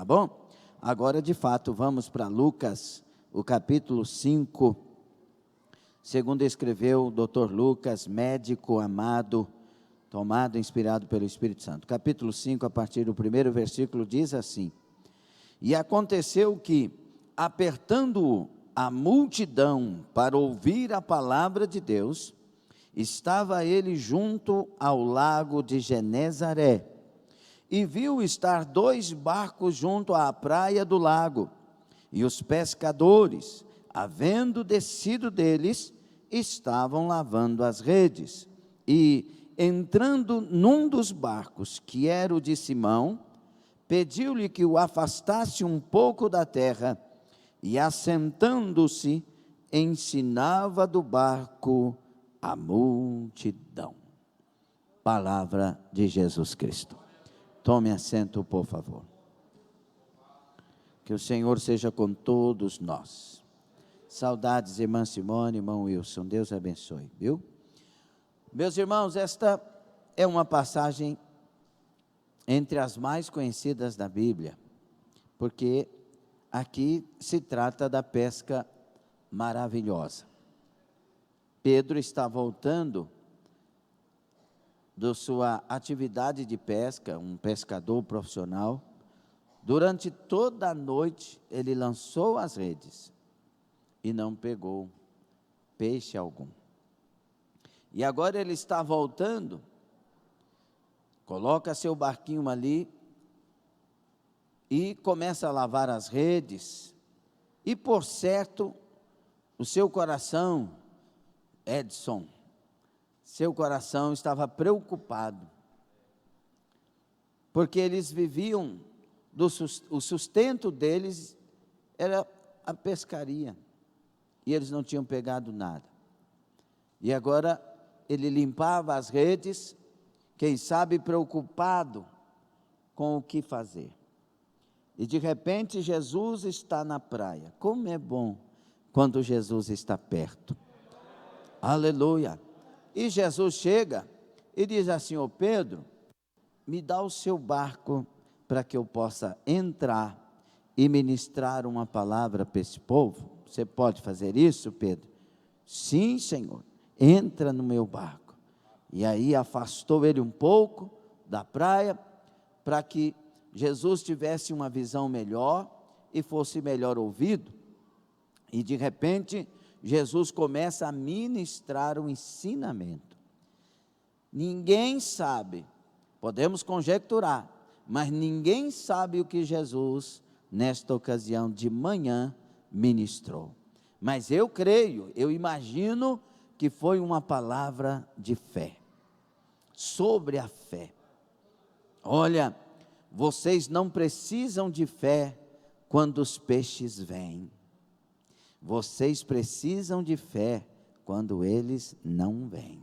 tá bom? Agora, de fato, vamos para Lucas, o capítulo 5, segundo escreveu o Dr. Lucas, médico amado, tomado, inspirado pelo Espírito Santo. Capítulo 5, a partir do primeiro versículo, diz assim: E aconteceu que, apertando-o a multidão para ouvir a palavra de Deus, estava ele junto ao lago de Genezaré, e viu estar 2 barcos junto à praia do lago, e os pescadores, havendo descido deles, estavam lavando as redes. E, entrando num dos barcos, que era o de Simão, pediu-lhe que o afastasse um pouco da terra, e assentando-se, ensinava do barco a multidão. Palavra de Jesus Cristo. Tome assento, por favor. Que o Senhor seja com todos nós. Saudades, irmã Simone, irmão Wilson, Deus abençoe, viu? Meus irmãos, esta é uma passagem entre as mais conhecidas da Bíblia, porque aqui se trata da pesca maravilhosa. Pedro está voltando da sua atividade de pesca, um pescador profissional. Durante toda a noite ele lançou as redes e não pegou peixe algum. E agora ele está voltando, coloca seu barquinho ali e começa a lavar as redes. E por certo, o seu coração, Edson, seu coração estava preocupado, porque eles viviam, o sustento deles era a pescaria, e eles não tinham pegado nada. E agora ele limpava as redes, quem sabe preocupado com o que fazer. E de repente Jesus está na praia. Como é bom quando Jesus está perto. Aleluia. E Jesus chega e diz assim: ô Pedro, me dá o seu barco para que eu possa entrar e ministrar uma palavra para esse povo. Você pode fazer isso, Pedro? Sim, Senhor, entra no meu barco. E aí afastou ele um pouco da praia, para que Jesus tivesse uma visão melhor e fosse melhor ouvido. E de repente Jesus começa a ministrar um ensinamento. Ninguém sabe, podemos conjecturar, mas ninguém sabe o que Jesus, nesta ocasião de manhã, ministrou. Mas eu creio, eu imagino que foi uma palavra de fé, sobre a fé. Olha, vocês não precisam de fé quando os peixes vêm. Vocês precisam de fé quando eles não vêm.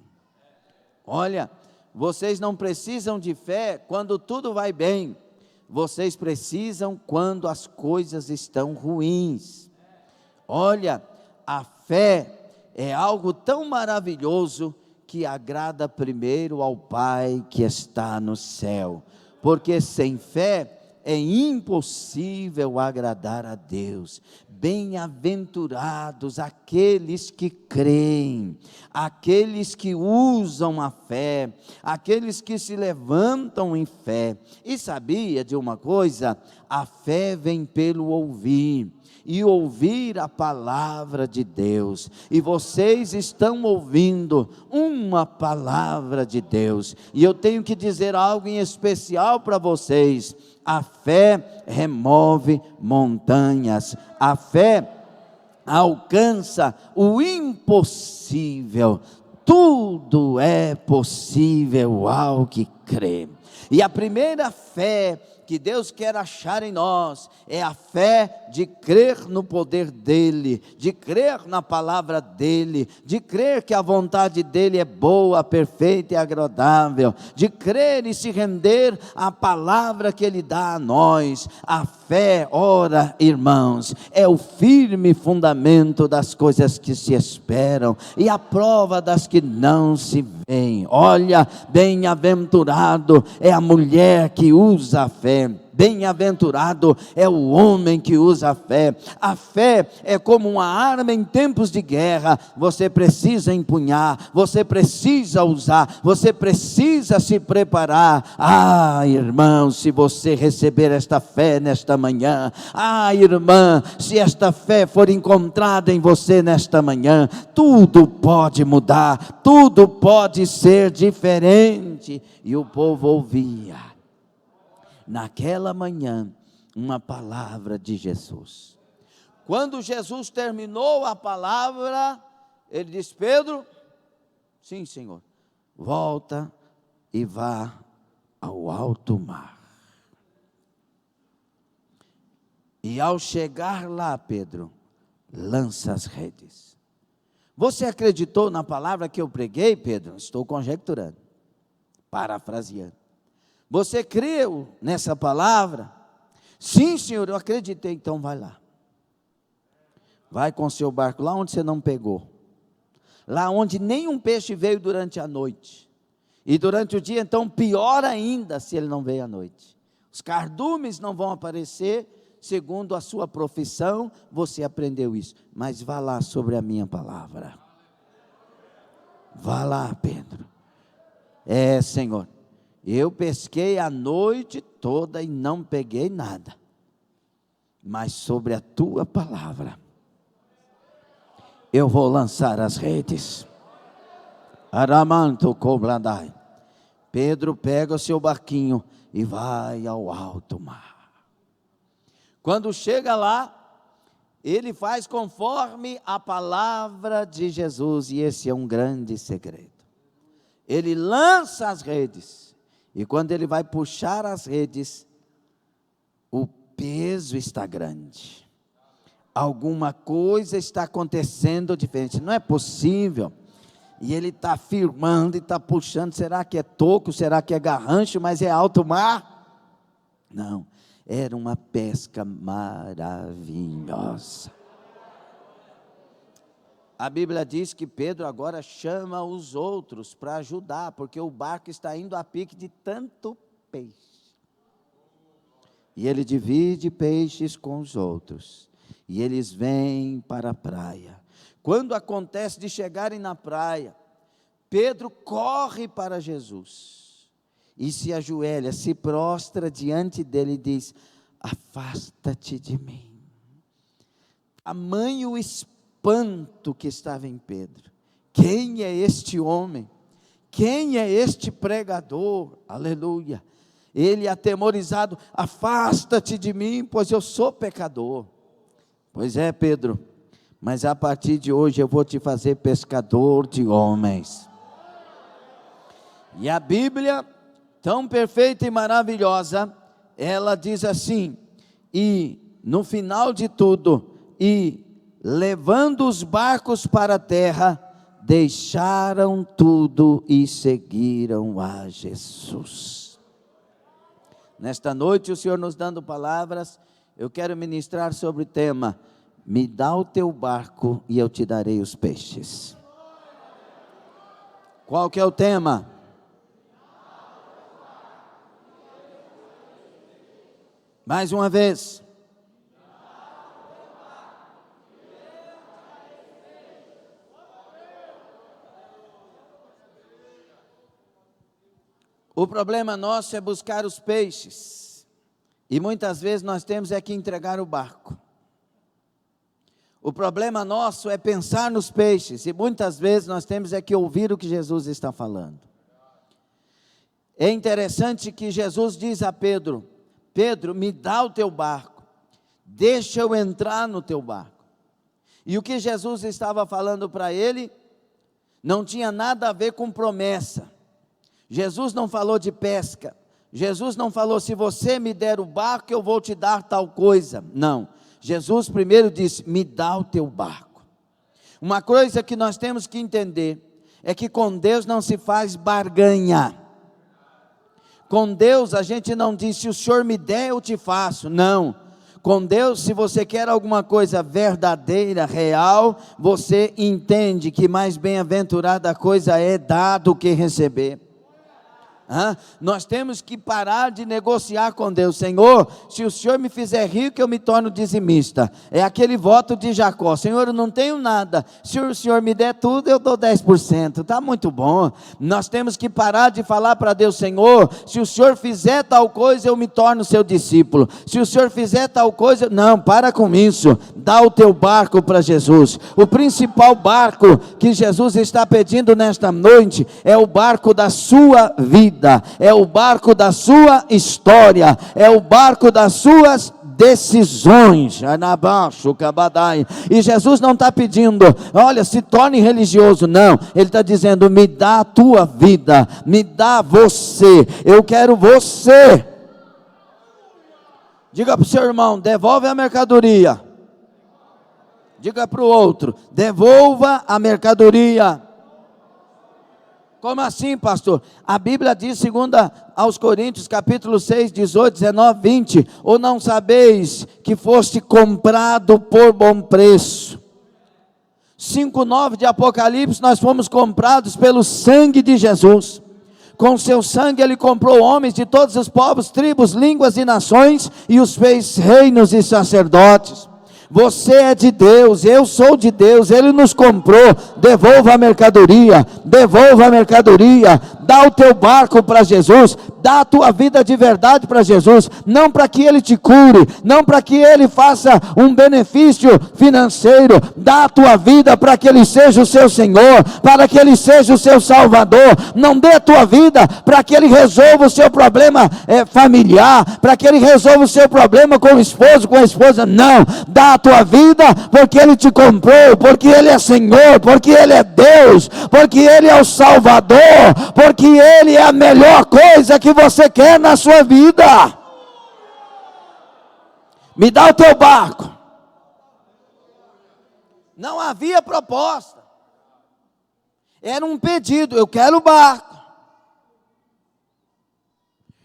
Olha, vocês não precisam de fé quando tudo vai bem. Vocês precisam quando as coisas estão ruins. Olha, a fé é algo tão maravilhoso que agrada primeiro ao Pai que está no céu. Porque sem fé é impossível agradar a Deus. Bem-aventurados aqueles que creem, aqueles que usam a fé, aqueles que se levantam em fé. E sabia de uma coisa? A fé vem pelo ouvir, e ouvir a palavra de Deus. E vocês estão ouvindo uma palavra de Deus. E eu tenho que dizer algo em especial para vocês. A fé remove montanhas. A fé alcança o impossível. Tudo é possível ao que crê. E a primeira fé que Deus quer achar em nós é a fé de crer no poder dEle, de crer na palavra dEle, de crer que a vontade dEle é boa, perfeita e agradável, de crer e se render à palavra que Ele dá a nós. A fé, ora, irmãos, é o firme fundamento das coisas que se esperam e a prova das que não se veem. Olha, bem-aventurado é a mulher que usa a fé. Bem-aventurado é o homem que usa a fé. A fé é como uma arma em tempos de guerra. Você precisa empunhar, você precisa usar, você precisa se preparar. Ah, irmão, se você receber esta fé nesta manhã, ah, irmã, se esta fé for encontrada em você nesta manhã, tudo pode mudar, tudo pode ser diferente. E o povo ouvia naquela manhã uma palavra de Jesus. Quando Jesus terminou a palavra, ele disse: Pedro, sim, Senhor, volta e vá ao alto mar. E ao chegar lá, Pedro, lança as redes. Você acreditou na palavra que eu preguei, Pedro? Estou conjecturando, parafraseando. Você creu nessa palavra? Sim, Senhor, eu acreditei. Então vai lá. Vai com seu barco lá onde você não pegou. Lá onde nenhum peixe veio durante a noite. E durante o dia, então, pior ainda se ele não veio à noite. Os cardumes não vão aparecer, segundo a sua profissão, você aprendeu isso. Mas vá lá sobre a minha palavra. Vá lá, Pedro. Senhor, eu pesquei a noite toda e não peguei nada. Mas sobre a tua palavra, eu vou lançar as redes. Aramanto cobradai. Pedro pega o seu barquinho e vai ao alto mar. Quando chega lá, ele faz conforme a palavra de Jesus, e esse é um grande segredo. Ele lança as redes, e quando ele vai puxar as redes, o peso está grande. Alguma coisa está acontecendo diferente, não é possível. E ele está firmando e está puxando. Será que é toco? Será que é garrancho? Mas é alto mar? Não, era uma pesca maravilhosa. A Bíblia diz que Pedro agora chama os outros para ajudar, porque o barco está indo a pique de tanto peixe. E ele divide peixes com os outros, e eles vêm para a praia. Quando acontece de chegarem na praia, Pedro corre para Jesus e se ajoelha, se prostra diante dele e diz: afasta-te de mim. Tamanho espanto que estava em Pedro. Quem é este homem? Quem é este pregador? Aleluia. Ele atemorizado: afasta-te de mim, pois eu sou pecador. Pois é, Pedro, mas a partir de hoje eu vou te fazer pescador de homens. E a Bíblia, tão perfeita e maravilhosa, ela diz assim: e no final de tudo, e levando os barcos para a terra, deixaram tudo e seguiram a Jesus. Nesta noite o Senhor nos dando palavras, eu quero ministrar sobre o tema: me dá o teu barco e eu te darei os peixes. Qual que é o tema? Mais uma vez. O problema nosso é buscar os peixes, e muitas vezes nós temos que entregar o barco. O problema nosso é pensar nos peixes, e muitas vezes nós temos que ouvir o que Jesus está falando. É interessante que Jesus diz a Pedro: Pedro, me dá o teu barco, deixa eu entrar no teu barco. E o que Jesus estava falando para ele não tinha nada a ver com promessa. Jesus não falou de pesca, Jesus não falou: se você me der o barco eu vou te dar tal coisa. Não, Jesus primeiro disse: me dá o teu barco. Uma coisa que nós temos que entender é que com Deus não se faz barganha. Com Deus a gente não diz: se o Senhor me der eu te faço. Não, com Deus, se você quer alguma coisa verdadeira, real, você entende que mais bem-aventurada coisa é dar do que receber. Nós temos que parar de negociar com Deus. Senhor, se o Senhor me fizer rico, eu me torno dizimista. É aquele voto de Jacó: Senhor, eu não tenho nada, se o Senhor me der tudo, eu dou 10%, está muito bom. Nós temos que parar de falar para Deus: Senhor, se o Senhor fizer tal coisa, eu me torno seu discípulo. Se o Senhor fizer tal coisa, não, para com isso. Dá o teu barco para Jesus. O principal barco que Jesus está pedindo nesta noite é o barco da sua vida, é o barco da sua história, é o barco das suas decisões. E Jesus não está pedindo: olha, se torne religioso. Não, Ele está dizendo: me dá a tua vida, me dá você, eu quero você. Diga para o seu irmão: devolve a mercadoria. Diga para o outro: devolva a mercadoria. Como assim, pastor? A Bíblia diz, 2 aos Coríntios, capítulo 6, 18, 19, 20: ou não sabeis que foste comprado por bom preço? 5:9 de Apocalipse: nós fomos comprados pelo sangue de Jesus. Com seu sangue Ele comprou homens de todos os povos, tribos, línguas e nações, e os fez reinos e sacerdotes. Você é de Deus, eu sou de Deus, Ele nos comprou. Devolva a mercadoria, devolva a mercadoria. Dá o teu barco para Jesus, dá a tua vida de verdade para Jesus, não para que Ele te cure, não para que Ele faça um benefício financeiro. Dá a tua vida para que Ele seja o seu Senhor, para que Ele seja o seu Salvador. Não dê a tua vida para que Ele resolva o seu problema familiar, para que Ele resolva o seu problema com o esposo, com a esposa. Não, dá a tua vida porque Ele te comprou, porque Ele é Senhor, porque Ele é Deus, porque Ele é o Salvador, porque Ele é a melhor coisa que você quer na sua vida. Me dá o teu barco. Não havia proposta, era um pedido: eu quero o barco.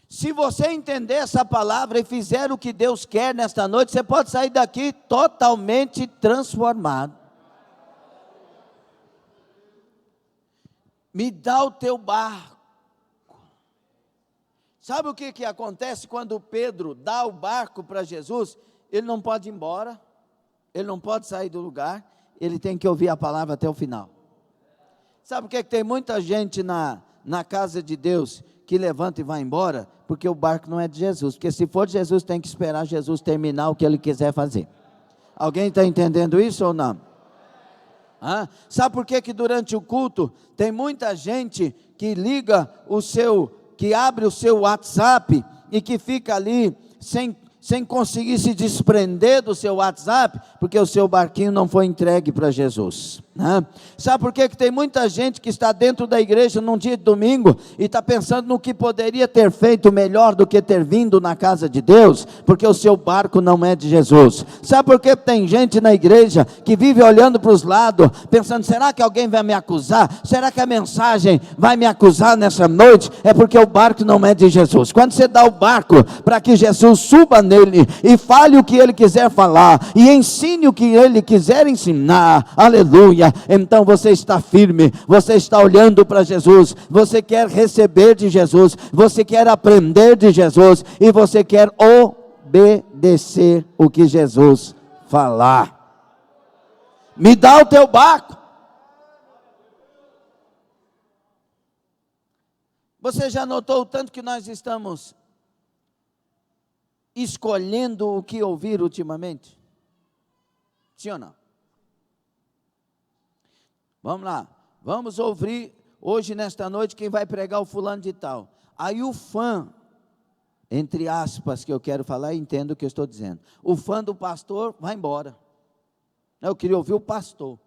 Se você entender essa palavra e fizer o que Deus quer nesta noite, você pode sair daqui totalmente transformado. Me dá o teu barco. Sabe o que acontece quando Pedro dá o barco para Jesus? Ele não pode ir embora, ele não pode sair do lugar, ele tem que ouvir a palavra até o final. Sabe por que tem muita gente na casa de Deus que levanta e vai embora? Porque o barco não é de Jesus. Porque se for de Jesus, tem que esperar Jesus terminar o que Ele quiser fazer. Alguém está entendendo isso ou não? Sabe por que durante o culto tem muita gente que liga que abre o seu WhatsApp e que fica ali sem conseguir se desprender do seu WhatsApp? Porque o seu barquinho não foi entregue para Jesus. Sabe por que tem muita gente que está dentro da igreja num dia de domingo e está pensando no que poderia ter feito melhor do que ter vindo na casa de Deus? Porque o seu barco não é de Jesus. Sabe por que tem gente na igreja que vive olhando para os lados, pensando: será que alguém vai me acusar? Será que a mensagem vai me acusar nessa noite? É porque o barco não é de Jesus. Quando você dá o barco para que Jesus suba nele e fale o que Ele quiser falar, e ensine o que Ele quiser ensinar, aleluia, então você está firme, você está olhando para Jesus, você quer receber de Jesus, você quer aprender de Jesus, e você quer obedecer o que Jesus falar. Me dá o teu barco. Você já notou o tanto que nós estamos escolhendo o que ouvir ultimamente? Sim ou não? Vamos lá, vamos ouvir hoje, nesta noite, quem vai pregar: o fulano de tal. Aí o fã, entre aspas, que eu quero falar, entendo o que eu estou dizendo, o fã do pastor vai embora. Eu queria ouvir o pastor.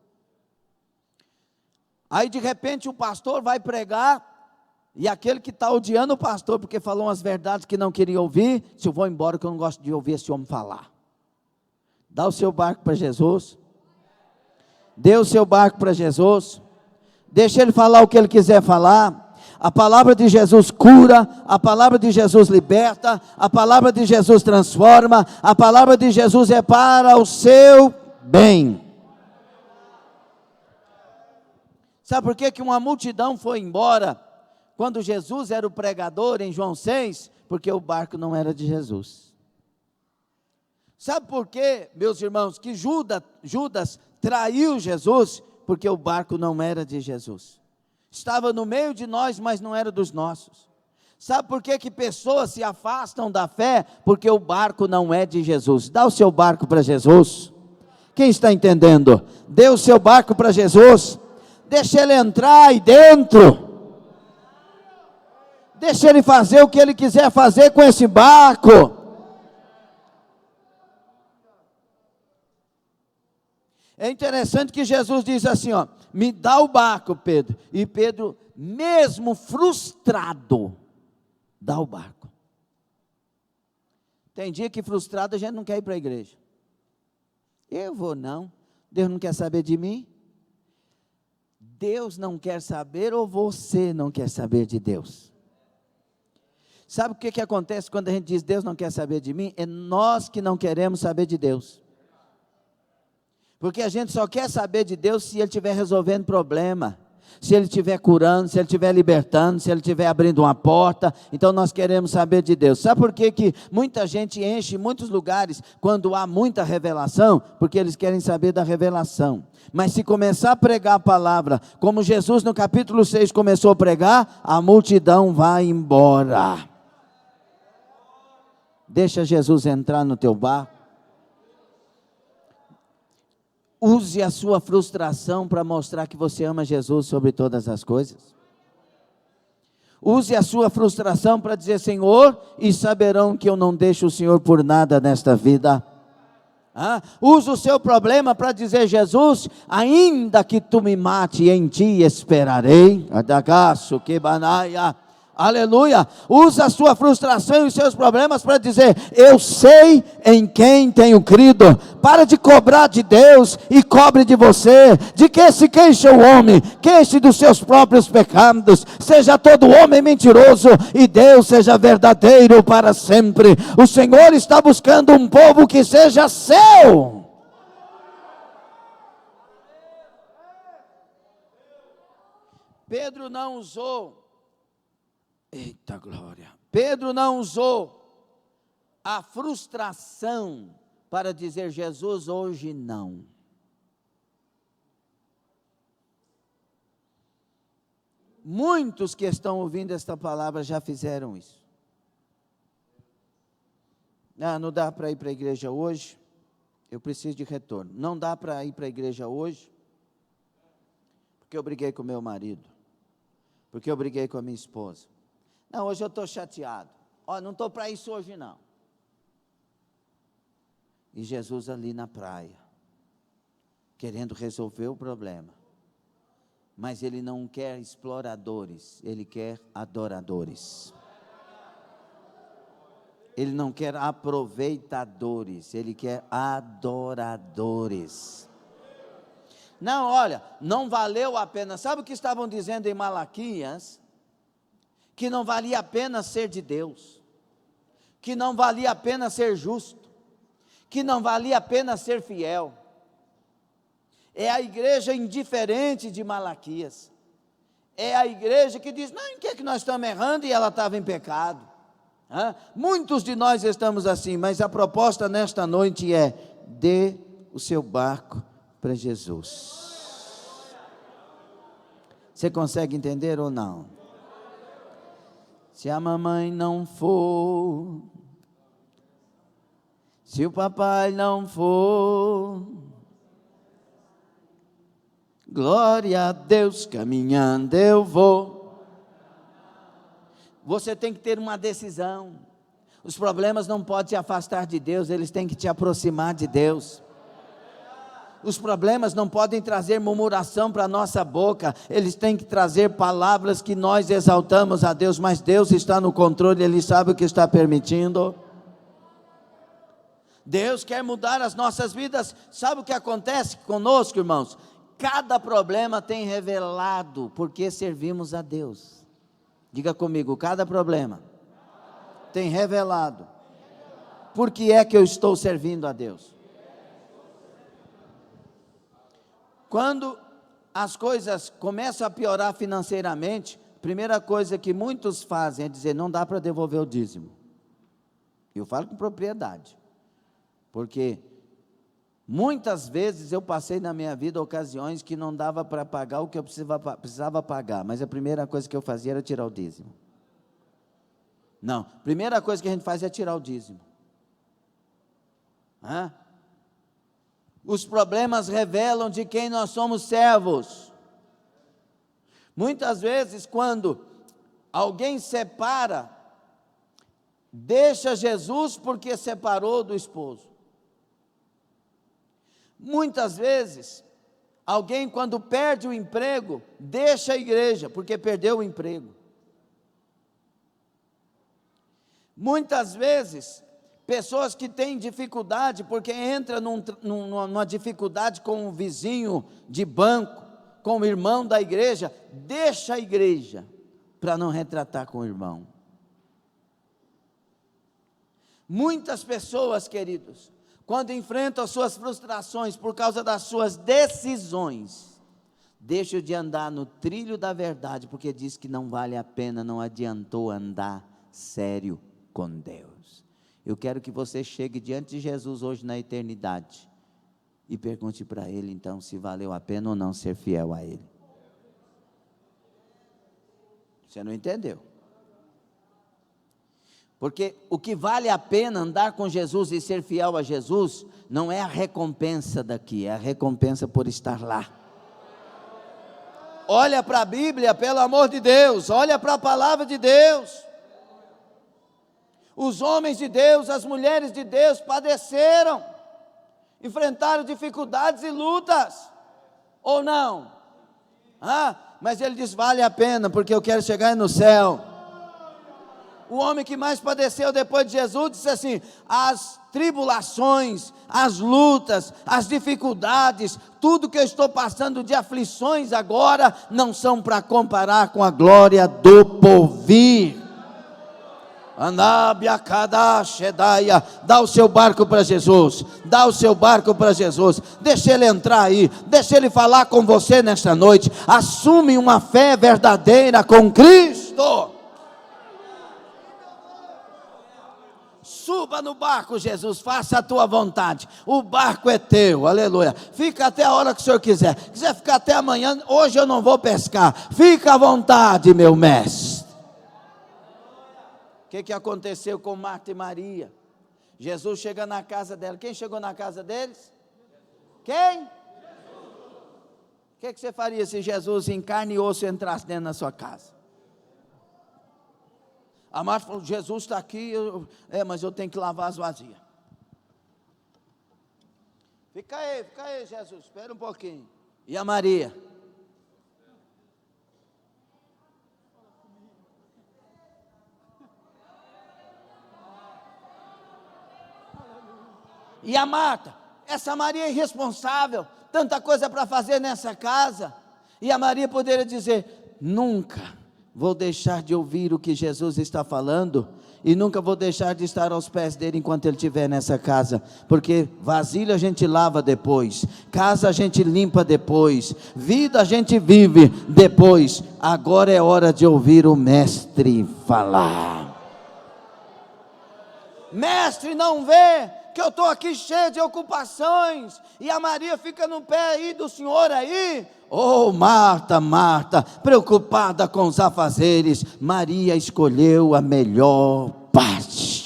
Aí de repente o pastor vai pregar, e aquele que está odiando o pastor porque falou umas verdades que não queria ouvir, se eu vou embora que eu não gosto de ouvir esse homem falar. Dá o seu barco para Jesus. Dê o seu barco para Jesus, deixa Ele falar o que Ele quiser falar. A palavra de Jesus cura, a palavra de Jesus liberta, a palavra de Jesus transforma, a palavra de Jesus é para o seu bem. Sabe por que uma multidão foi embora quando Jesus era o pregador em João 6? Porque o barco não era de Jesus. Sabe por quê, meus irmãos, que Judas traiu Jesus? Porque o barco não era de Jesus. Estava no meio de nós, mas não era dos nossos. Sabe por quê que pessoas se afastam da fé? Porque o barco não é de Jesus. Dá o seu barco para Jesus. Quem está entendendo? Dê o seu barco para Jesus. Deixa ele entrar aí dentro. Deixa ele fazer o que ele quiser fazer com esse barco. É interessante que Jesus diz assim, ó, me dá o barco, Pedro. E Pedro, mesmo frustrado, dá o barco. Tem dia que frustrado a gente não quer ir para a igreja. Eu vou não. Deus não quer saber de mim. Deus não quer saber ou você não quer saber de Deus? Sabe o que acontece quando a gente diz Deus não quer saber de mim? É nós que não queremos saber de Deus. Porque a gente só quer saber de Deus se Ele estiver resolvendo problema, se Ele estiver curando, se Ele estiver libertando, se Ele estiver abrindo uma porta. Então nós queremos saber de Deus. Sabe por que muita gente enche muitos lugares quando há muita revelação? Porque eles querem saber da revelação. Mas se começar a pregar a palavra, como Jesus no capítulo 6 começou a pregar, a multidão vai embora. Deixa Jesus entrar no teu barco. Use a sua frustração para mostrar que você ama Jesus sobre todas as coisas. Use a sua frustração para dizer, Senhor, e saberão que eu não deixo o Senhor por nada nesta vida. Use o seu problema para dizer, Jesus, ainda que tu me mate, em ti esperarei. Adagaço, que banaia. Aleluia. Usa a sua frustração e os seus problemas para dizer, eu sei em quem tenho crido. Para de cobrar de Deus e cobre de você. De que se queixa o homem? Queixe dos seus próprios pecados. Seja todo homem mentiroso e Deus seja verdadeiro para sempre. O Senhor está buscando um povo que seja seu. Pedro não usou, eita glória, Pedro não usou a frustração para dizer, Jesus, hoje não. Muitos que estão ouvindo esta palavra já fizeram isso. Não dá para ir para a igreja hoje, eu preciso de retorno. Não dá para ir para a igreja hoje, porque eu briguei com meu marido, porque eu briguei com a minha esposa. Não, hoje eu estou chateado. Não estou para isso hoje não. E Jesus ali na praia, querendo resolver o problema. Mas Ele não quer exploradores, Ele quer adoradores. Ele não quer aproveitadores, Ele quer adoradores. Não, olha, não valeu a pena. Sabe o que estavam dizendo em Malaquias? Que não valia a pena ser de Deus, que não valia a pena ser justo, que não valia a pena ser fiel. É a igreja indiferente de Malaquias. É a igreja que diz, não, em que nós estamos errando e ela estava em pecado. Muitos de nós estamos assim, mas a proposta nesta noite é, dê o seu barco para Jesus. Você consegue entender ou não? Se a mamãe não for, se o papai não for, glória a Deus, caminhando eu vou. Você tem que ter uma decisão. Os problemas não podem te afastar de Deus, eles têm que te aproximar de Deus. Os problemas não podem trazer murmuração para a nossa boca, eles têm que trazer palavras que nós exaltamos a Deus, mas Deus está no controle, Ele sabe o que está permitindo. Deus quer mudar as nossas vidas. Sabe o que acontece conosco, irmãos? Cada problema tem revelado porque servimos a Deus. Diga comigo, cada problema tem revelado por que é que eu estou servindo a Deus. Quando as coisas começam a piorar financeiramente, primeira coisa que muitos fazem é dizer, não dá para devolver o dízimo. Eu falo com propriedade, porque muitas vezes eu passei na minha vida ocasiões que não dava para pagar o que eu precisava pagar, mas a primeira coisa que eu fazia era tirar o dízimo. Não, a primeira coisa que a gente faz é tirar o dízimo. Os problemas revelam de quem nós somos servos. Muitas vezes, quando alguém separa, deixa Jesus porque separou do esposo. Muitas vezes, alguém quando perde o emprego, deixa a igreja porque perdeu o emprego. Muitas vezes, pessoas que têm dificuldade, porque entra numa dificuldade com um vizinho de banco, com o irmão da igreja, deixa a igreja para não retratar com o irmão. Muitas pessoas, queridos, quando enfrentam as suas frustrações por causa das suas decisões, deixam de andar no trilho da verdade, porque diz que não vale a pena, não adiantou andar sério com Deus. Eu quero que você chegue diante de Jesus hoje na eternidade e pergunte para Ele então se valeu a pena ou não ser fiel a Ele. Você não entendeu? Porque o que vale a pena andar com Jesus e ser fiel a Jesus, não é a recompensa daqui, é a recompensa por estar lá. Olha para a Bíblia, pelo amor de Deus, olha para a palavra de Deus. Os homens de Deus, as mulheres de Deus padeceram, enfrentaram dificuldades e lutas, ou não? Mas ele diz, vale a pena, porque eu quero chegar no céu. O homem que mais padeceu depois de Jesus disse assim, as tribulações, as lutas, as dificuldades, tudo que eu estou passando de aflições agora, não são para comparar com a glória do porvir. Dá o seu barco para Jesus, dá o seu barco para Jesus, deixa Ele entrar aí, deixa Ele falar com você nesta noite, assume uma fé verdadeira com Cristo, suba no barco Jesus, faça a tua vontade, o barco é teu, aleluia, fica até a hora que o Senhor quiser ficar até amanhã, hoje eu não vou pescar, fica à vontade meu mestre. O que aconteceu com Marta e Maria? Jesus chega na casa dela. Quem chegou na casa deles? Quem? O que você faria se Jesus em carne e osso entrasse dentro da sua casa? A Marta falou, Jesus está aqui, mas eu tenho que lavar as vasilhas. Fica aí Jesus, espera um pouquinho. E a Maria? E a Marta, essa Maria é irresponsável, tanta coisa para fazer nessa casa. E a Maria poderia dizer, nunca vou deixar de ouvir o que Jesus está falando, e nunca vou deixar de estar aos pés dele enquanto ele estiver nessa casa, porque vasilha a gente lava depois, casa a gente limpa depois, vida a gente vive depois, agora é hora de ouvir o mestre falar. Mestre, não vê que eu estou aqui cheio de ocupações, e a Maria fica no pé aí do Senhor aí? Oh Marta, Marta, preocupada com os afazeres, Maria escolheu a melhor parte.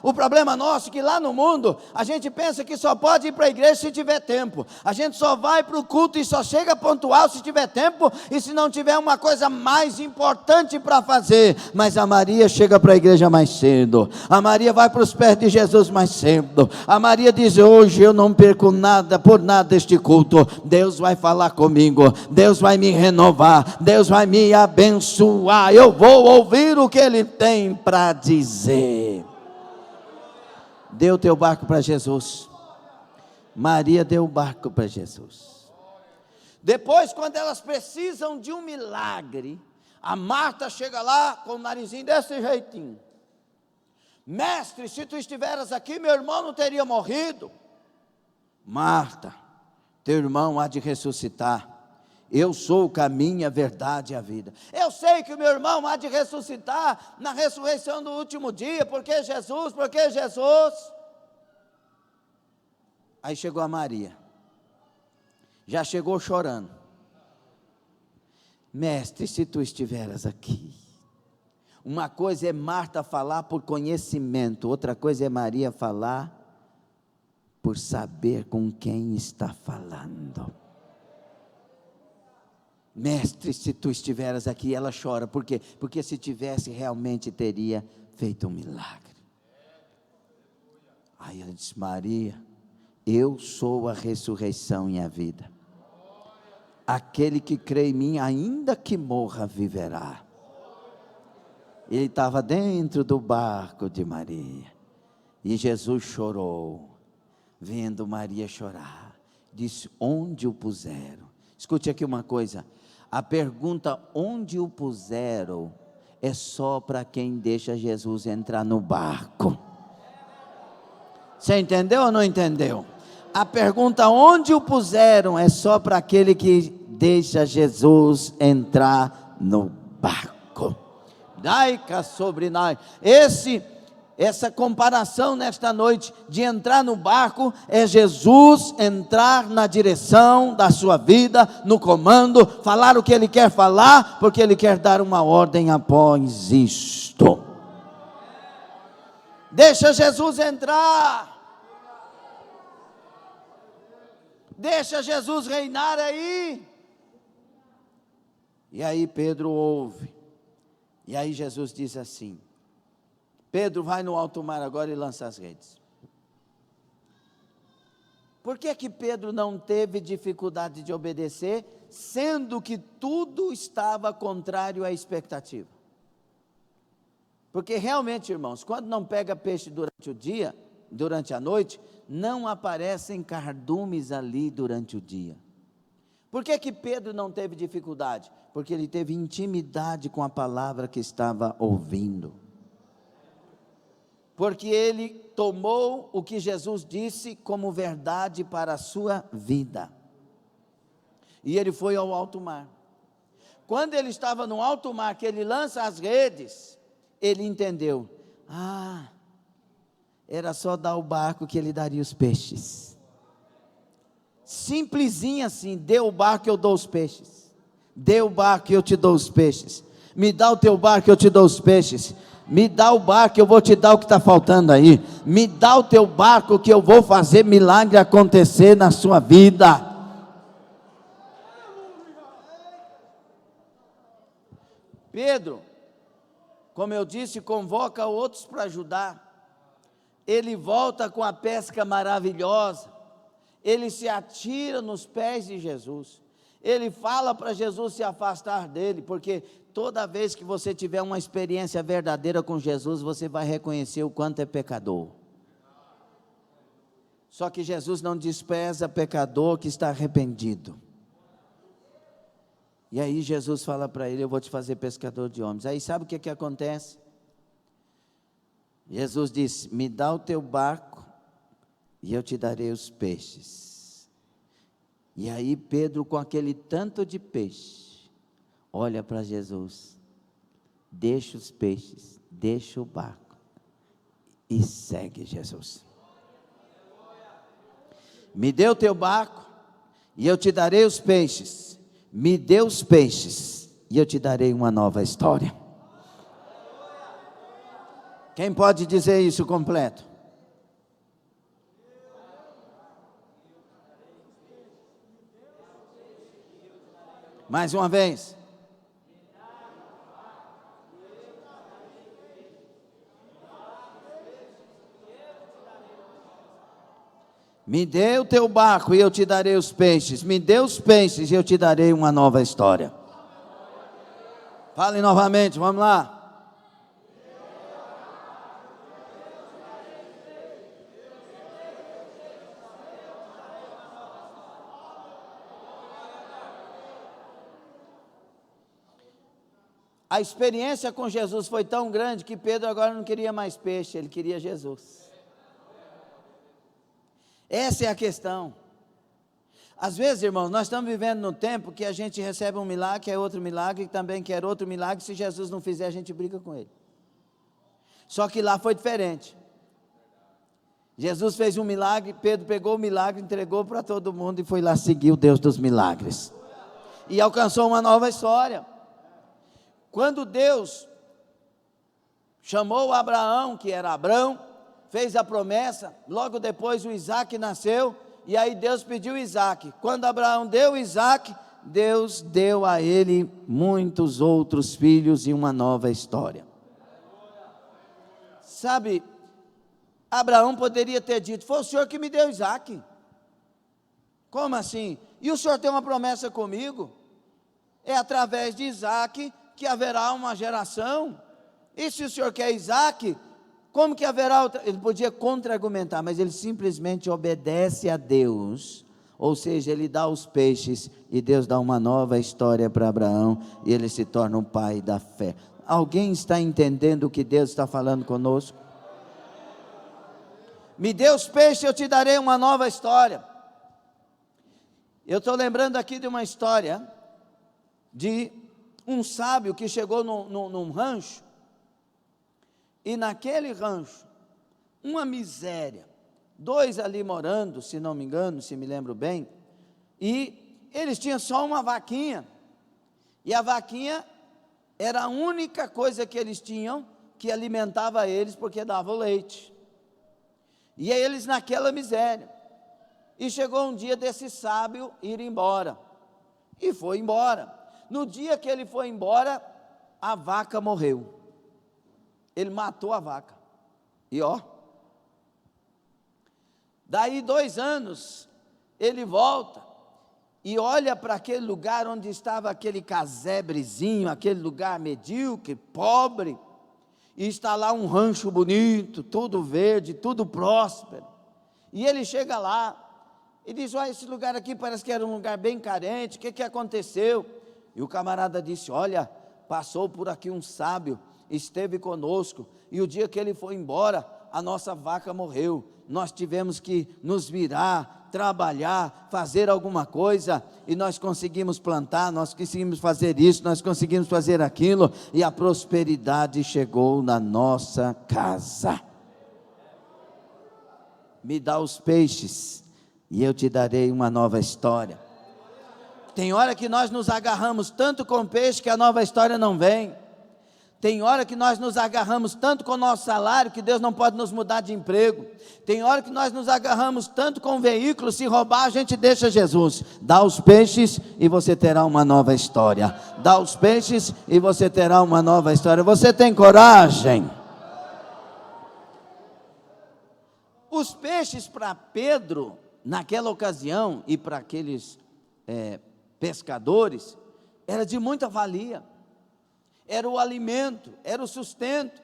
O problema nosso é que lá no mundo, a gente pensa que só pode ir para a igreja se tiver tempo, a gente só vai para o culto e só chega pontual se tiver tempo, e se não tiver uma coisa mais importante para fazer. Mas a Maria chega para a igreja mais cedo, a Maria vai para os pés de Jesus mais cedo, a Maria diz, hoje eu não perco nada, por nada este culto, Deus vai falar comigo, Deus vai me renovar, Deus vai me abençoar, eu vou ouvir o que Ele tem para dizer. Dê o teu barco para Jesus. Maria deu o barco para Jesus. Depois, quando elas precisam de um milagre, a Marta chega lá com o narizinho desse jeitinho. Mestre, se tu estiveras aqui, meu irmão não teria morrido. Marta, teu irmão há de ressuscitar. Eu sou o caminho, a verdade e a vida. Eu sei que o meu irmão há de ressuscitar na ressurreição do último dia, porque Jesus. Aí chegou a Maria, já chegou chorando. Mestre, se tu estiveras aqui. Uma coisa é Marta falar por conhecimento, outra coisa é Maria falar por saber com quem está falando. Mestre, se tu estiveras aqui, ela chora, por quê? Porque se tivesse, realmente teria feito um milagre. Aí ela disse: Maria, eu sou a ressurreição e a vida. Aquele que crê em mim, ainda que morra, viverá. Ele estava dentro do barco de Maria, e Jesus chorou, vendo Maria chorar, disse: onde o puseram? Escute aqui uma coisa, a pergunta onde o puseram é só para quem deixa Jesus entrar no barco. Você entendeu ou não entendeu? A pergunta onde o puseram é só para aquele que deixa Jesus entrar no barco. Dai-cá sobre nós. Essa comparação nesta noite de entrar no barco é Jesus entrar na direção da sua vida, no comando, falar o que Ele quer falar, porque Ele quer dar uma ordem após isto. Deixa Jesus entrar. Deixa Jesus reinar aí. E aí Pedro ouve. E aí Jesus diz assim: Pedro, vai no alto mar agora e lança as redes. Por que que Pedro não teve dificuldade de obedecer, sendo que tudo estava contrário à expectativa? Porque realmente, irmãos, quando não pega peixe durante o dia, durante a noite, não aparecem cardumes ali durante o dia. Por que que Pedro não teve dificuldade? Porque ele teve intimidade com a palavra que estava ouvindo. Porque ele tomou o que Jesus disse como verdade para a sua vida. E ele foi ao alto mar. Quando ele estava no alto mar, que ele lança as redes, ele entendeu: era só dar o barco que ele daria os peixes. Simplesinho assim: dê o barco, eu dou os peixes. Dê o barco e eu te dou os peixes. Me dá o teu barco, eu te dou os peixes. Me dá o barco, eu vou te dar o que está faltando aí. Me dá o teu barco, que eu vou fazer milagre acontecer na sua vida. Pedro, como eu disse, convoca outros para ajudar. Ele volta com a pesca maravilhosa. Ele se atira nos pés de Jesus. Ele fala para Jesus se afastar dele, porque toda vez que você tiver uma experiência verdadeira com Jesus, você vai reconhecer o quanto é pecador. Só que Jesus não despreza pecador que está arrependido. E aí Jesus fala para ele: eu vou te fazer pescador de homens. Aí sabe o que acontece? Jesus disse: me dá o teu barco e eu te darei os peixes. E aí Pedro, com aquele tanto de peixe, olha para Jesus, deixa os peixes, deixa o barco e segue Jesus. Me dê o teu barco e eu te darei os peixes. Me dê os peixes e eu te darei uma nova história. Quem pode dizer isso completo? Mais uma vez. Me dê o teu barco e eu te darei os peixes. Me dê os peixes e eu te darei uma nova história. Fale novamente, vamos lá. A experiência com Jesus foi tão grande que Pedro agora não queria mais peixe, ele queria Jesus. Essa é a questão. Às vezes, irmãos, nós estamos vivendo num tempo que a gente recebe um milagre, quer outro milagre, que também quer outro milagre, se Jesus não fizer, a gente briga com ele. Só que lá foi diferente. Jesus fez um milagre, Pedro pegou o milagre, entregou para todo mundo e foi lá seguir o Deus dos milagres. E alcançou uma nova história. Quando Deus chamou Abraão, que era Abrão, fez a promessa, logo depois o Isaac nasceu, e aí Deus pediu Isaac. Quando Abraão deu Isaac, Deus deu a ele muitos outros filhos e uma nova história. Sabe, Abraão poderia ter dito, foi o Senhor que me deu Isaac. Como assim? E o Senhor tem uma promessa comigo? É através de Isaac que haverá uma geração. E se o Senhor quer Isaac, como que haverá outra? Ele podia contra-argumentar, mas ele simplesmente obedece a Deus, ou seja, ele dá os peixes, e Deus dá uma nova história para Abraão, e ele se torna um pai da fé. Alguém está entendendo o que Deus está falando conosco? Me dê os peixes, eu te darei uma nova história. Eu estou lembrando aqui de uma história, de um sábio que chegou num rancho, e naquele rancho, uma miséria, 2 ali morando, se não me engano, se me lembro bem, e eles tinham só uma vaquinha, e a vaquinha era a única coisa que eles tinham, que alimentava eles, porque dava o leite, e eles naquela miséria, e chegou um dia desse sábio ir embora, e foi embora. No dia que ele foi embora, a vaca morreu. Ele matou a vaca. E daí 2 anos, ele volta e olha para aquele lugar onde estava aquele casebrezinho, aquele lugar medíocre, pobre, e está lá um rancho bonito, tudo verde, tudo próspero. E ele chega lá e diz, esse lugar aqui parece que era um lugar bem carente, o que aconteceu? E o camarada disse, olha, passou por aqui um sábio, esteve conosco, e o dia que ele foi embora, a nossa vaca morreu, nós tivemos que nos virar, trabalhar, fazer alguma coisa, e nós conseguimos plantar, nós conseguimos fazer isso, nós conseguimos fazer aquilo, e a prosperidade chegou na nossa casa. Me dá os peixes, e eu te darei uma nova história. Tem hora que nós nos agarramos tanto com peixe que a nova história não vem. Tem hora que nós nos agarramos tanto com o nosso salário que Deus não pode nos mudar de emprego. Tem hora que nós nos agarramos tanto com o veículo, se roubar a gente deixa Jesus. Dá os peixes e você terá uma nova história. Dá os peixes e você terá uma nova história. Você tem coragem? Os peixes para Pedro, naquela ocasião, e para aqueles pescadores, era de muita valia. Era o alimento, era o sustento.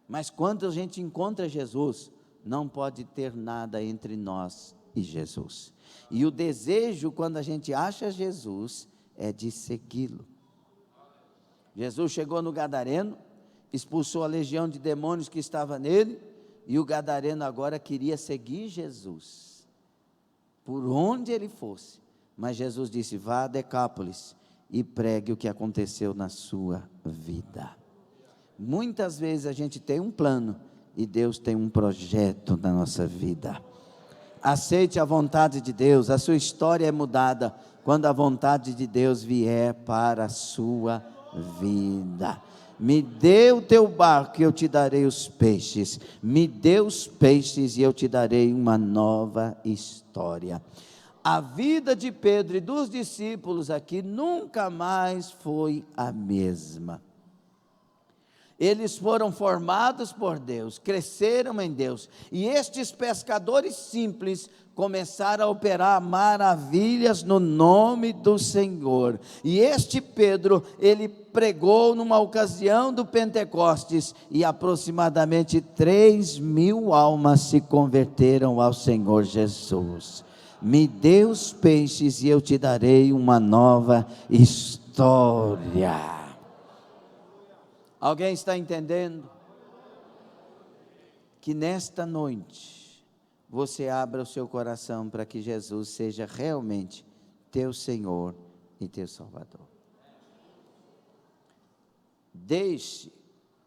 Mas quando a gente encontra Jesus, não pode ter nada entre nós e Jesus. E o desejo, quando a gente acha Jesus, é de segui-lo. Jesus chegou no Gadareno, expulsou a legião de demônios que estava nele, e o Gadareno agora queria seguir Jesus, por onde ele fosse. Mas Jesus disse, vá a Decápolis e pregue o que aconteceu na sua vida. Muitas vezes a gente tem um plano e Deus tem um projeto na nossa vida. Aceite a vontade de Deus, a sua história é mudada quando a vontade de Deus vier para a sua vida. Me dê o teu barco e eu te darei os peixes. Me dê os peixes e eu te darei uma nova história. A vida de Pedro e dos discípulos aqui nunca mais foi a mesma. Eles foram formados por Deus, cresceram em Deus, e estes pescadores simples começaram a operar maravilhas no nome do Senhor. E este Pedro, ele pregou numa ocasião do Pentecostes, e aproximadamente 3.000 almas se converteram ao Senhor Jesus. Me dê os peixes e eu te darei uma nova história. Alguém está entendendo? Que nesta noite, você abra o seu coração para que Jesus seja realmente teu Senhor e teu Salvador.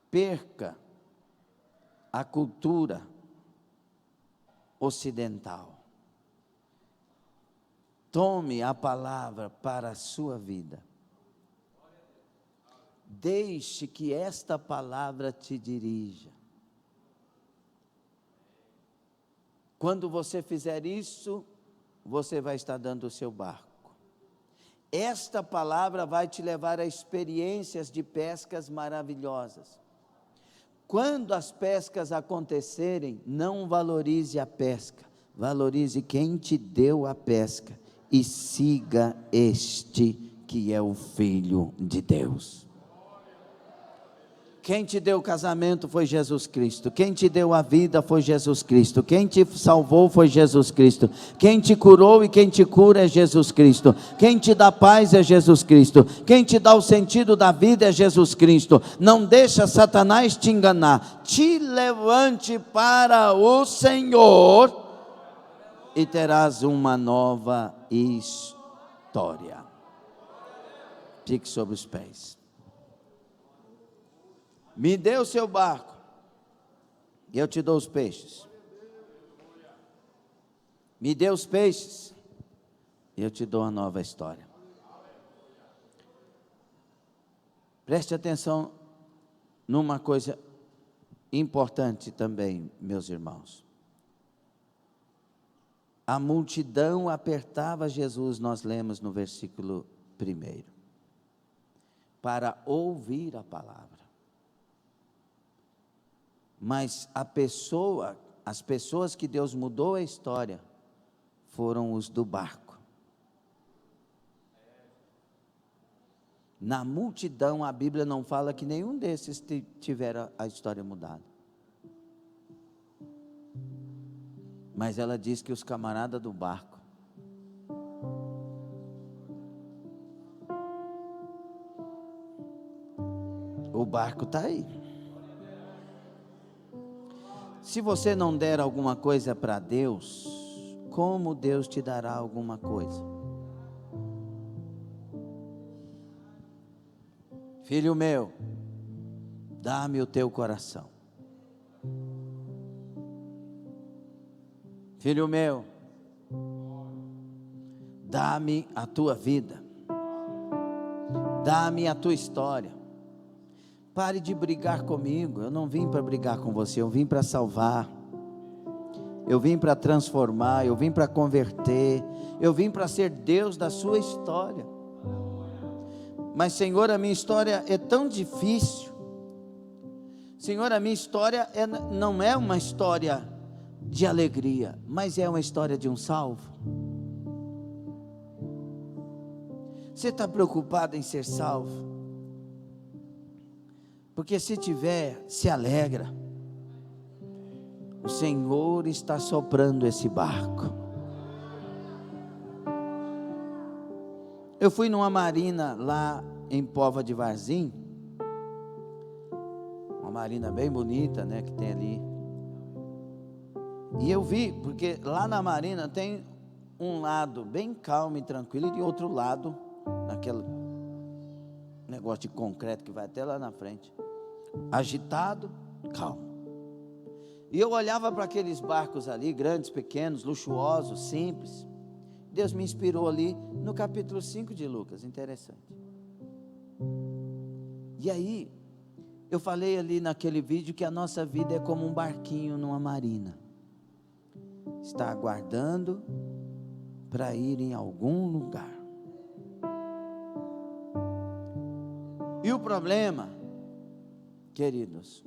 Perca a cultura ocidental. Tome a palavra para a sua vida. Deixe que esta palavra te dirija. Quando você fizer isso, você vai estar dando o seu barco. Esta palavra vai te levar a experiências de pescas maravilhosas. Quando as pescas acontecerem, não valorize a pesca, valorize quem te deu a pesca e siga este que é o Filho de Deus. Quem te deu o casamento foi Jesus Cristo. Quem te deu a vida foi Jesus Cristo. Quem te salvou foi Jesus Cristo. Quem te curou e quem te cura é Jesus Cristo. Quem te dá paz é Jesus Cristo. Quem te dá o sentido da vida é Jesus Cristo. Não deixa Satanás te enganar. Te levante para o Senhor e terás uma nova história. Fique sobre os pés. Me dê o seu barco, e eu te dou os peixes. Me dê os peixes, e eu te dou uma nova história. Preste atenção numa coisa importante também, meus irmãos. A multidão apertava Jesus, nós lemos no versículo 1, para ouvir a palavra. Mas as pessoas que Deus mudou a história, foram os do barco. Na multidão, a Bíblia não fala que nenhum desses tiveram a história mudada. Mas ela diz que os camaradas do barco, o barco está aí. Se você não der alguma coisa para Deus, como Deus te dará alguma coisa? Filho meu, dá-me o teu coração. Filho meu, dá-me a tua vida. Dá-me a tua história. Pare de brigar comigo. Eu não vim para brigar com você, eu vim para salvar. Eu vim para transformar, eu vim para converter, eu vim para ser Deus da sua história. Mas, Senhor, a minha história é tão difícil. Senhor, a minha história não é uma história de alegria, mas é uma história de um salvo. Você está preocupado em ser salvo? Porque se tiver, se alegra. O Senhor está soprando esse barco. Eu fui numa marina lá em Pova de Varzim, uma marina bem bonita, né, que tem ali. E eu vi, porque lá na marina tem um lado bem calmo e tranquilo, e outro lado, naquele negócio de concreto que vai até lá na frente, agitado, calmo. E eu olhava para aqueles barcos ali, grandes, pequenos, luxuosos, simples. Deus me inspirou ali no capítulo 5 de Lucas, interessante. E aí, eu falei ali naquele vídeo que a nossa vida é como um barquinho numa marina. Está aguardando para ir em algum lugar. E o problema, queridos,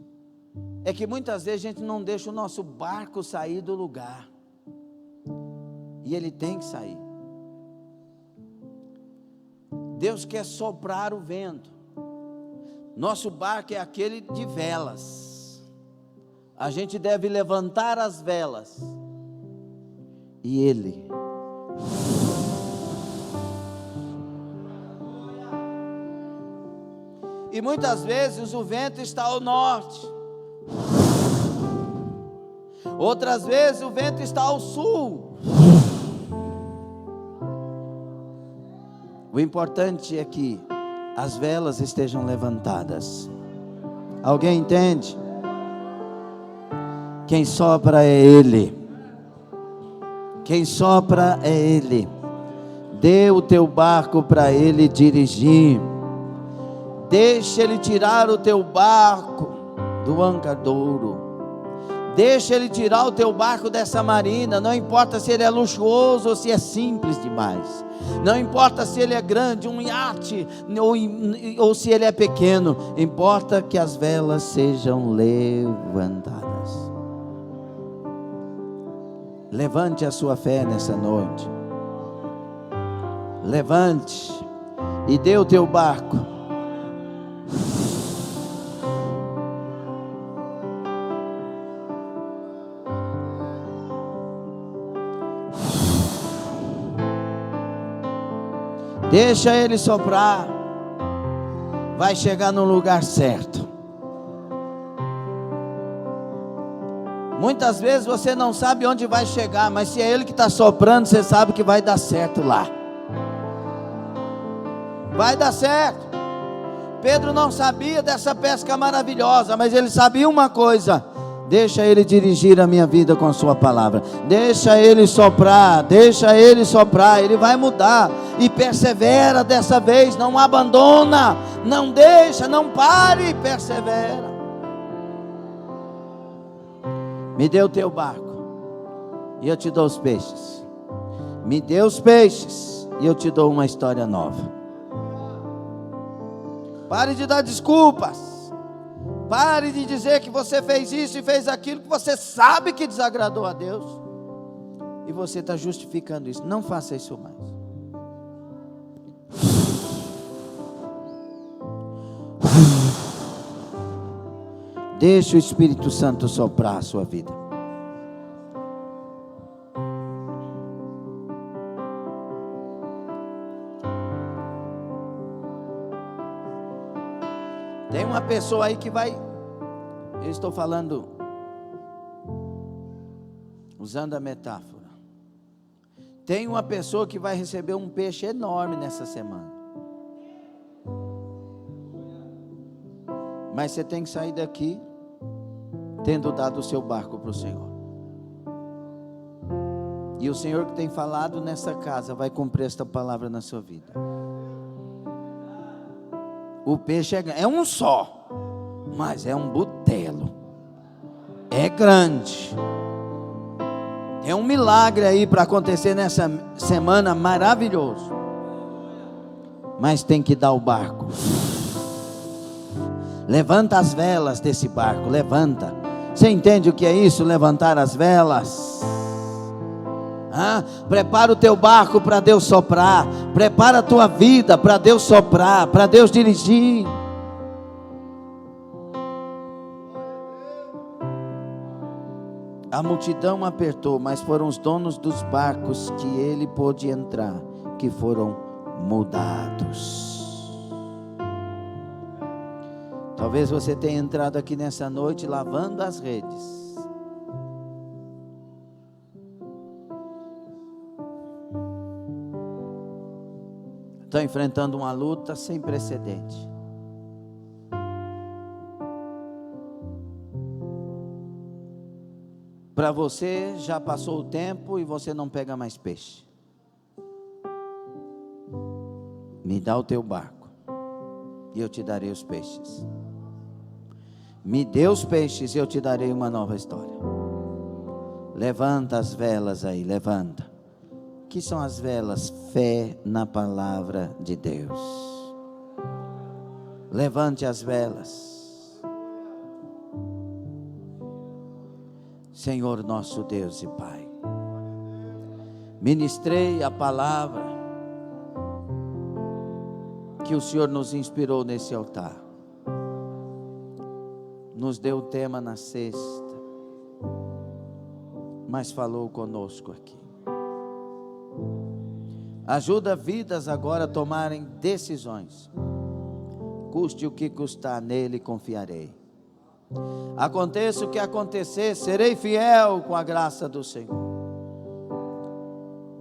é que muitas vezes a gente não deixa o nosso barco sair do lugar. E ele tem que sair. Deus quer soprar o vento. Nosso barco é aquele de velas. A gente deve levantar as velas. E ele e muitas vezes o vento está ao norte, Outras vezes o vento está ao sul. O importante é que as velas estejam levantadas. Alguém entende? Quem sopra é Ele. Quem sopra é Ele. Dê o teu barco para Ele dirigir. Deixa Ele tirar o teu barco do ancadouro. Deixa Ele tirar o teu barco dessa marina. Não importa se ele é luxuoso ou se é simples demais. Não importa se ele é grande, um iate, ou se ele é pequeno. Importa que as velas sejam levantadas. Levante a sua fé nessa noite. Levante e dê o teu barco. Deixa ele soprar. Vai chegar no lugar certo. Muitas vezes você não sabe onde vai chegar, mas se é Ele que está soprando, você sabe que vai dar certo lá. Vai dar certo. Pedro não sabia dessa pesca maravilhosa, mas ele sabia uma coisa: deixa Ele dirigir a minha vida com a sua palavra. Deixa Ele soprar, Ele vai mudar. E persevera dessa vez, não abandona, não deixa, não pare, persevera. Me dê o teu barco e eu te dou os peixes. Me dê os peixes e eu te dou uma história nova. Pare de dar desculpas. Pare de dizer que você fez isso e fez aquilo, que você sabe que desagradou a Deus, e você está justificando isso. Não faça isso mais. Deixe o Espírito Santo soprar a sua vida. Tem uma pessoa aí que vai, eu estou falando, usando a metáfora. Tem uma pessoa que vai receber um peixe enorme nessa semana. Mas você tem que sair daqui tendo dado o seu barco para o Senhor. E o Senhor que tem falado nessa casa vai cumprir esta palavra na sua vida. O peixe é um só, mas é um butelo. É grande. É um milagre aí para acontecer nessa semana, maravilhoso. Mas tem que dar o barco. Levanta as velas desse barco, levanta. Você entende o que é isso? Levantar as velas. Prepara o teu barco para Deus soprar. Prepara a tua vida para Deus soprar, para Deus dirigir. A multidão apertou, mas foram os donos dos barcos que ele pôde entrar, que foram mudados. Talvez você tenha entrado aqui nessa noite lavando as redes. Está enfrentando uma luta sem precedente. Para você já passou o tempo e você não pega mais peixe. Me dá o teu barco e eu te darei os peixes. Me dê os peixes e eu te darei uma nova história. Levanta as velas aí, levanta. O que são as velas? Fé na palavra de Deus. Levante as velas. Senhor nosso Deus e Pai, ministrei a palavra que o Senhor nos inspirou nesse altar. Nos deu o tema na sexta, mas falou conosco aqui. Ajuda vidas agora a tomarem decisões. Custe o que custar, nele confiarei. Aconteça o que acontecer, serei fiel com a graça do Senhor.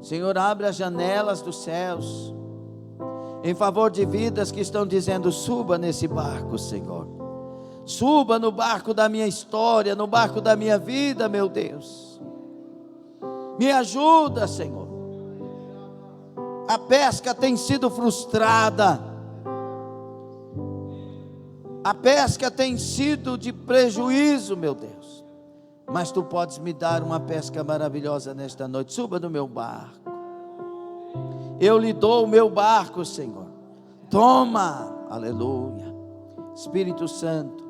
Senhor, abre as janelas dos céus em favor de vidas que estão dizendo: suba nesse barco, Senhor. Suba no barco da minha história, no barco da minha vida, meu Deus. Me ajuda, Senhor. A pesca tem sido frustrada. A pesca tem sido de prejuízo, meu Deus. Mas Tu podes me dar uma pesca maravilhosa nesta noite. Suba no meu barco. Eu lhe dou o meu barco, Senhor. Toma, aleluia. Espírito Santo,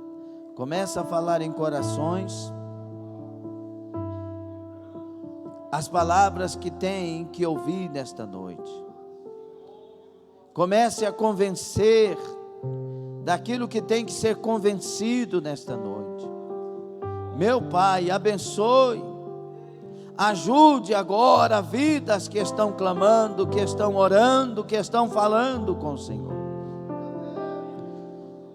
começa a falar em corações as palavras que tem que ouvir nesta noite. Comece a convencer daquilo que tem que ser convencido nesta noite. Meu Pai, abençoe, ajude agora vidas que estão clamando, que estão orando, que estão falando com o Senhor.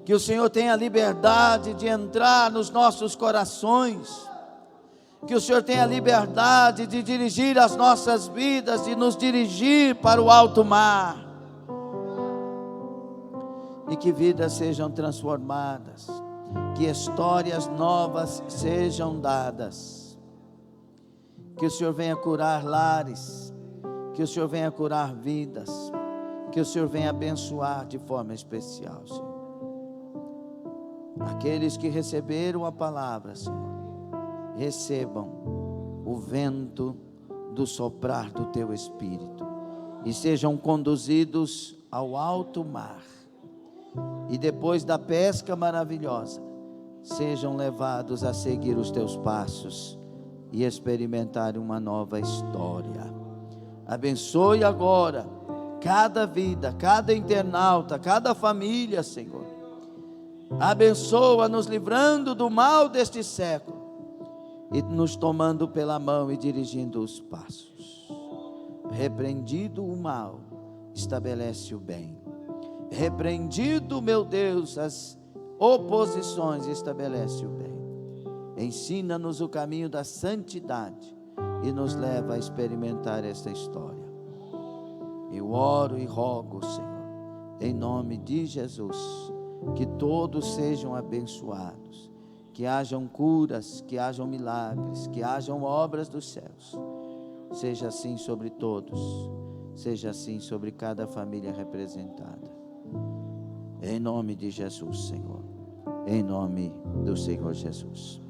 Que o Senhor tenha liberdade de entrar nos nossos corações. Que o Senhor tenha liberdade de dirigir as nossas vidas, de nos dirigir para o alto mar. E que vidas sejam transformadas, que histórias novas sejam dadas. Que o Senhor venha curar lares, que o Senhor venha curar vidas, que o Senhor venha abençoar de forma especial, Senhor. Aqueles que receberam a palavra, Senhor, recebam o vento do soprar do Teu Espírito e sejam conduzidos ao alto mar. E depois da pesca maravilhosa, sejam levados a seguir os Teus passos e experimentar uma nova história. Abençoe agora cada vida, cada internauta, cada família, Senhor. Abençoa, nos livrando do mal deste século e nos tomando pela mão e dirigindo os passos. Repreendido o mal, estabelece o bem. Repreendido, meu Deus, as oposições, estabelece o bem. Ensina-nos o caminho da santidade e nos leva a experimentar esta história. Eu oro e rogo, Senhor, em nome de Jesus, que todos sejam abençoados, que hajam curas, que hajam milagres, que hajam obras dos céus. Seja assim sobre todos, seja assim sobre cada família representada. Em nome de Jesus, Senhor. Em nome do Senhor Jesus.